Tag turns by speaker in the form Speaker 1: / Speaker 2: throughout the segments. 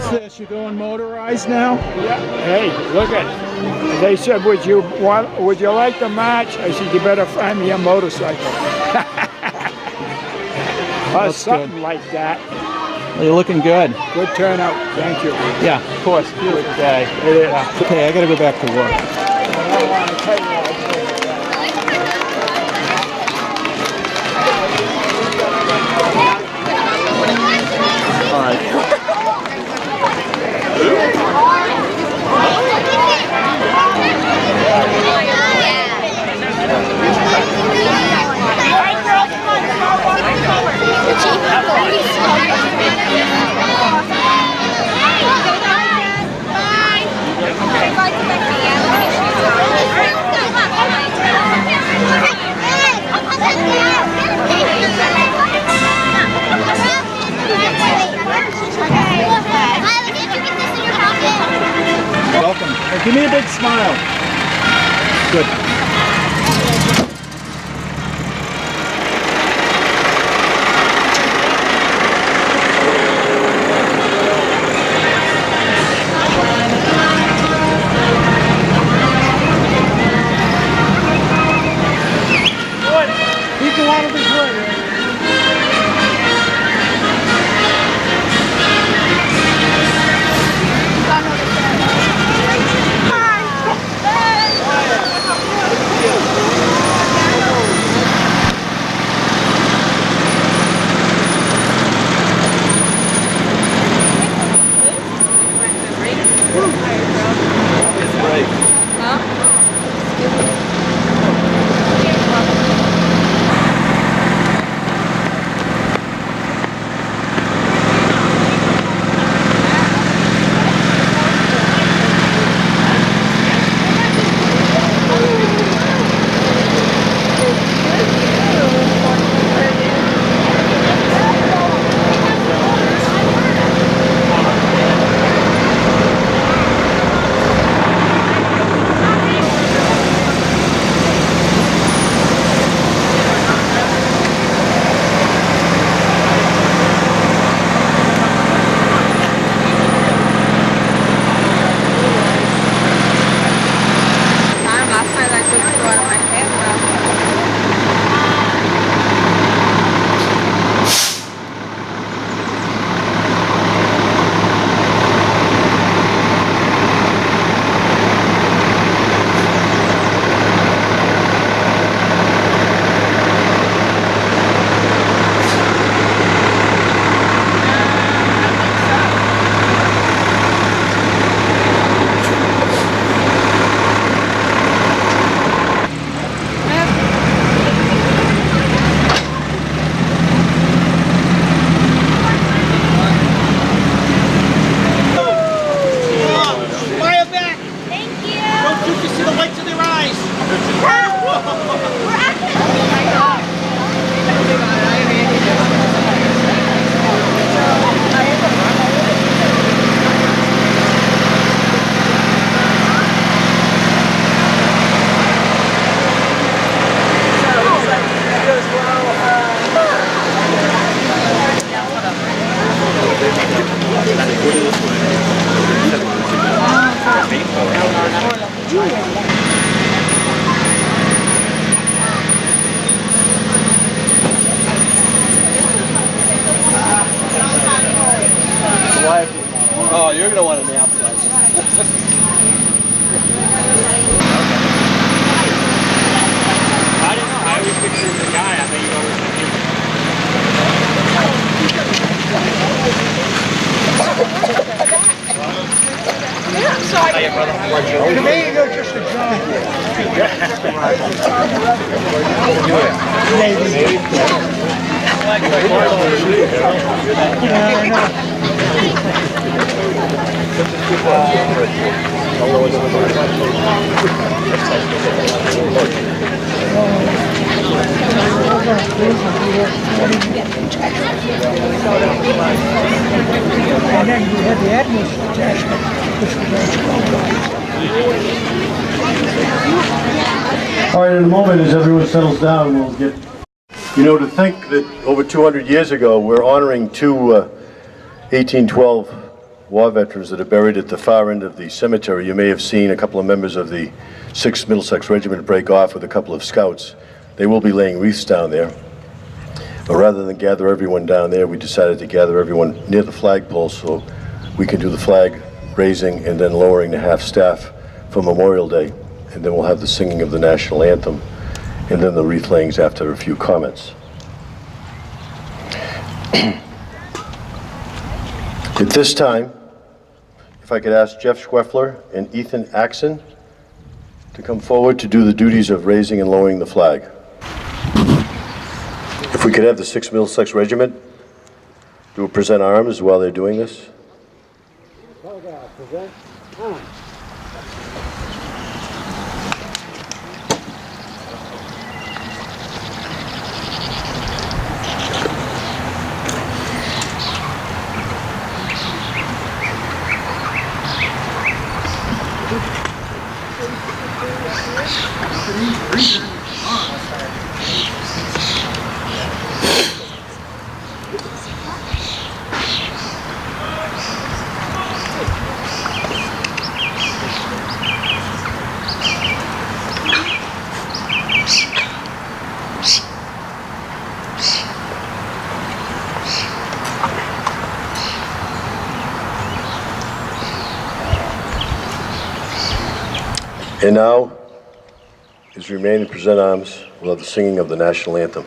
Speaker 1: What's this? You going motorized now?
Speaker 2: Yeah. Hey, look at. They said, would you like the match? I said, you better find me a motorcycle. Or something good. Like that.
Speaker 1: Well, you're looking good.
Speaker 2: Good turnout. Thank you.
Speaker 1: Yeah, of course. Beautiful day.
Speaker 2: It is.
Speaker 1: Okay, I got to go back to work.
Speaker 2: I don't want to tell you.
Speaker 1: All right. Welcome. Hey, give me a big smile. Good. Keep the water this way.
Speaker 3: Oh, you're going to want a nap then.
Speaker 4: I don't know. I always picture the guy. I think you always think
Speaker 5: Yeah, so I
Speaker 2: To me, you're just a giant.
Speaker 5: And then you have the Admiral's attachment, which
Speaker 6: All right, in a moment, as everyone settles down, we'll get... You know, to think that over 200 years ago, we're honoring two 1812 war veterans that are buried at the far end of the cemetery. You may have seen a couple of members of the 6th Middlesex Regiment break off with a couple of scouts. They will be laying wreaths down there. But rather than gather everyone down there, we decided to gather everyone near the flagpole so we can do the flag raising and then lowering to half-staff for Memorial Day. And then we'll have the singing of the national anthem and then the wreath layings after a few comments. At this time, if I could ask Jeff Schweffler and Ethan Axon to come forward to do the duties of raising and lowering the flag. If we could have the 6th Middlesex Regiment do present arms while they're doing this. And now, as we remain and present arms, we'll have the singing of the national anthem.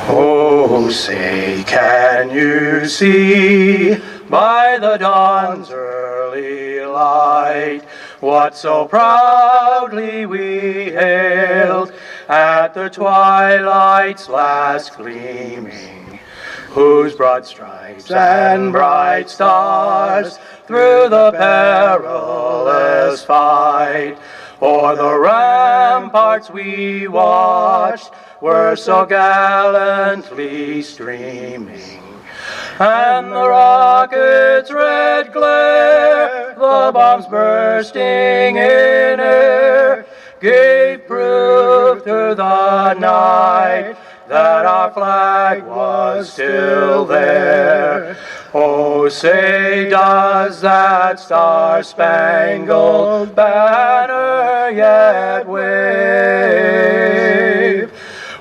Speaker 7: Oh, say, can you see by the dawn's early light what so proudly we hailed at the twilight's last gleaming, whose broad stripes and bright stars through the perilous fight o'er the ramparts we watched were so gallantly streaming, and the rocket's red glare, the bombs bursting in air, gave proof to the night that our flag was still there. Oh, say, does that star-spangled banner yet wave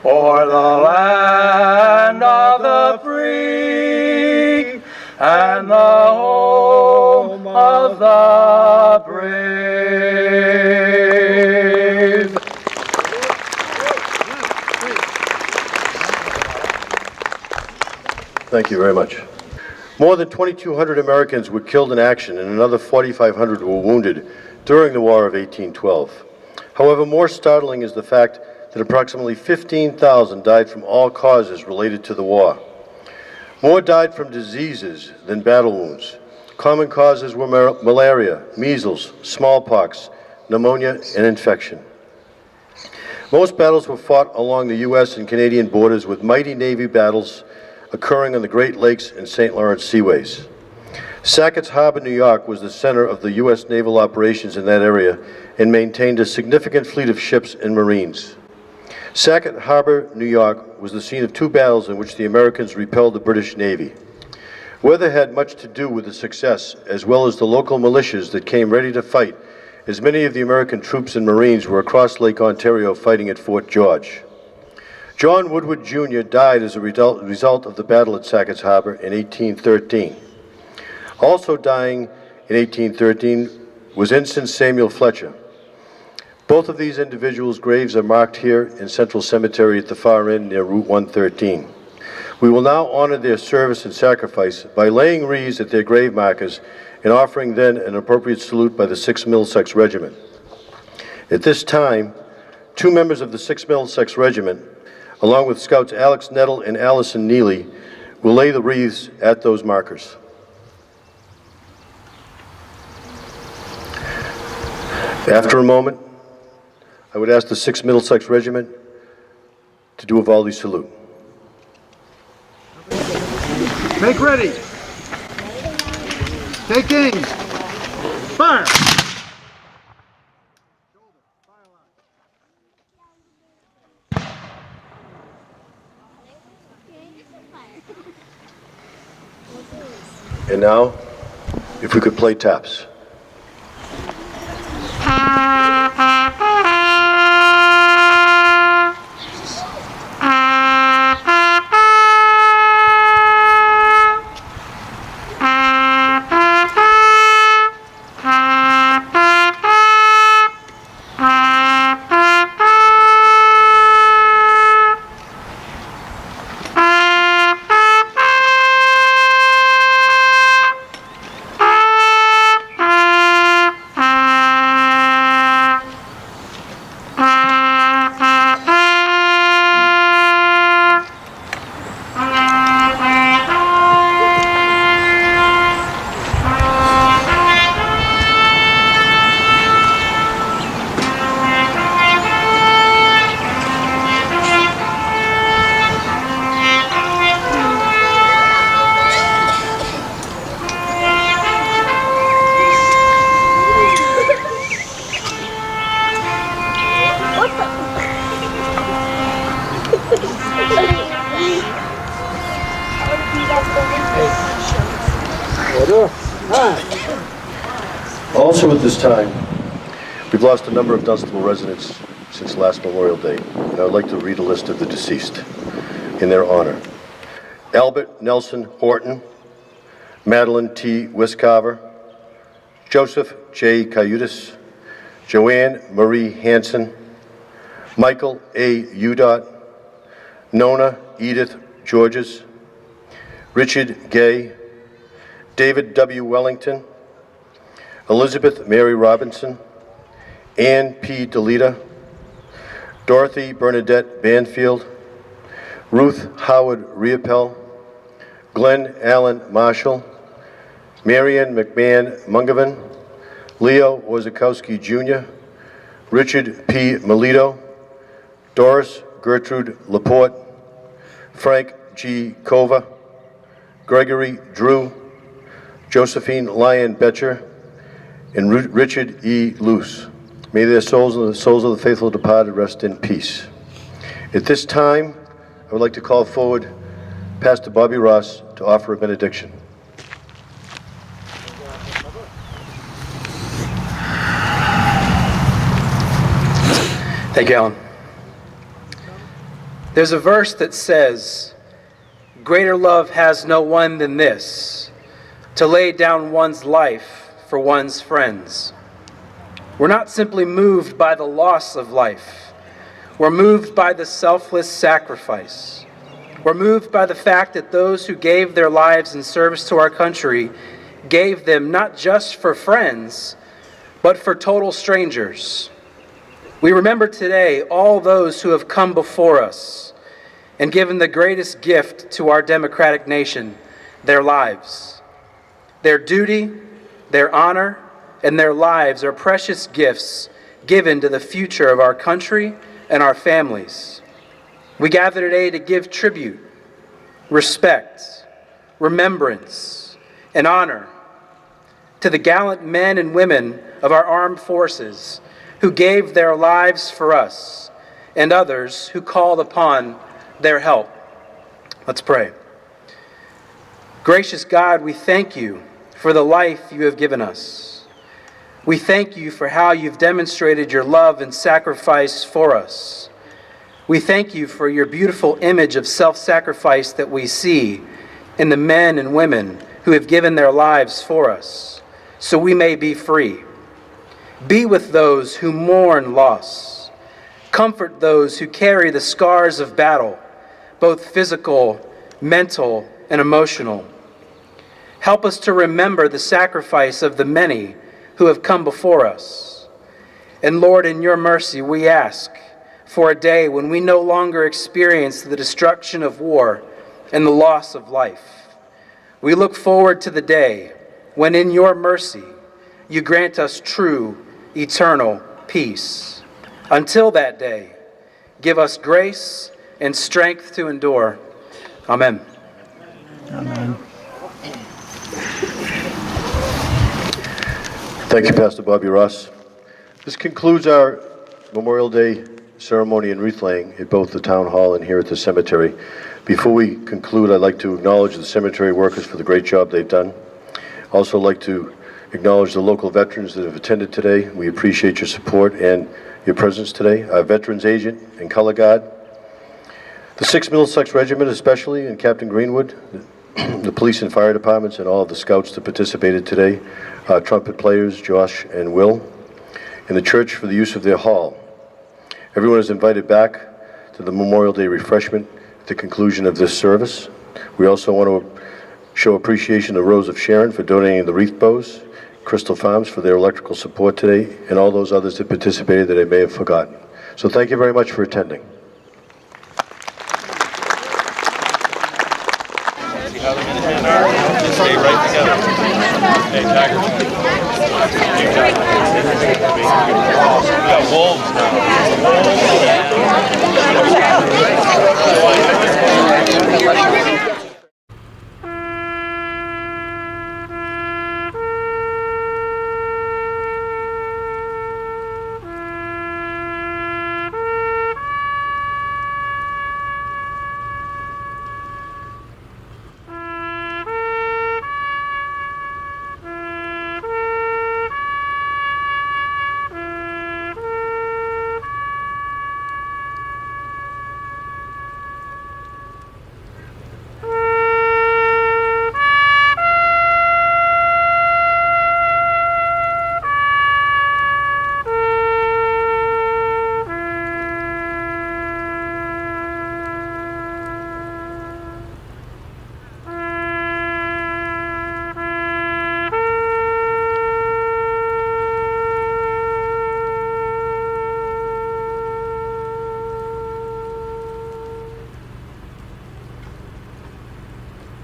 Speaker 7: o'er the land of the free and the home of the brave?
Speaker 6: Thank you very much. More than 2,200 Americans were killed in action and another 4,500 were wounded during the War of 1812. However, more startling is the fact that approximately 15,000 died from all causes related to the war. More died from diseases than battle wounds. Common causes were malaria, measles, smallpox, pneumonia, and infection. Most battles were fought along the U.S. and Canadian borders, with mighty Navy battles occurring on the Great Lakes and St. Lawrence seaways. Sackett's Harbor, New York was the center of the U.S. naval operations in that area and maintained a significant fleet of ships and Marines. Sackett Harbor, New York was the scene of 2 battles in which the Americans repelled the British Navy. Weather had much to do with the success, as well as the local militias that came ready to fight, as many of the American troops and Marines were across Lake Ontario fighting at Fort George. John Woodward Jr. died as a result of the battle at Sackett's Harbor in 1813. Also dying in 1813 was Ensign Samuel Fletcher. Both of these individuals' graves are marked here in Central Cemetery at the far end near Route 113. We will now honor their service and sacrifice by laying wreaths at their grave markers and offering then an appropriate salute by the 6th Middlesex Regiment. At this time, 2 members of the 6th Middlesex Regiment, along with Scouts Alex Nettle and Allison Neely, will lay the wreaths at those markers. After a moment, I would ask the 6th Middlesex Regiment to do a volley salute.
Speaker 1: Make ready. Take aim. Fire.
Speaker 6: And now, if we could play taps. Also at this time, we've lost a number of Dunstable residents since last Memorial Day, and I would like to read a list of the deceased in their honor. Albert Nelson Horton, Madeline T. Wiscarver, Joseph J. Cayutis, Joanne Marie Hansen, Michael A. Udot, Nona Edith Georges, Richard Gay, David W. Wellington, Elizabeth Mary Robinson, Ann P. DeLita, Dorothy Bernadette Banfield, Ruth Howard Riopel, Glenn Allen Marshall, Marion McMahon Mungavin, Leo Wozakowski Jr., Richard P. Melito, Doris Gertrude Laporte, Frank G. Kova, Gregory Drew, Josephine Lyon Betcher, and Richard E. Luce. May their souls and the souls of the faithful departed rest in peace. At this time, I would like to call forward Pastor Bobby Ross to offer a benediction.
Speaker 8: Thank you, Alan. There's a verse that says, "Greater love has no one than this, to lay down one's life for one's friends." We're not simply moved by the loss of life. We're moved by the selfless sacrifice. We're moved by the fact that those who gave their lives in service to our country gave them not just for friends, but for total strangers. We remember today all those who have come before us and given the greatest gift to our democratic nation, their lives. Their duty, their honor, and their lives are precious gifts given to the future of our country and our families. We gather today to give tribute, respect, remembrance, and honor to the gallant men and women of our armed forces who gave their lives for us and others who called upon their help. Let's pray. Gracious God, we thank you for the life you have given us. We thank you for how you've demonstrated your love and sacrifice for us. We thank you for your beautiful image of self-sacrifice that we see in the men and women who have given their lives for us, so we may be free. Be with those who mourn loss. Comfort those who carry the scars of battle, both physical, mental, and emotional. Help us to remember the sacrifice of the many who have come before us. And Lord, in your mercy, we ask for a day when we no longer experience the destruction of war and the loss of life. We look forward to the day when in your mercy you grant us true, eternal peace. Until that day, give us grace and strength to endure. Amen.
Speaker 5: Amen.
Speaker 6: Thank you, Pastor Bobby Ross. This concludes our Memorial Day ceremony and wreath laying at both the Town Hall and here at the cemetery. Before we conclude, I'd like to acknowledge the cemetery workers for the great job they've done. Also like to acknowledge the local veterans that have attended today. We appreciate your support and your presence today. Our Veterans Agent and Color Guard, the 6th Middlesex Regiment especially, and Captain Greenwood, the police and fire departments, and all of the scouts that participated today, our trumpet players, Josh and Will, and the church for the use of their hall. Everyone is invited back to the Memorial Day refreshment at the conclusion of this service. We also want to show appreciation to Rose of Sharon for donating the wreath bows, Crystal Farms for their electrical support today, and all those others that participated that I may have forgotten. So thank you very much for attending.
Speaker 3: Stay right together. Hey, Tiger. We got wolves now.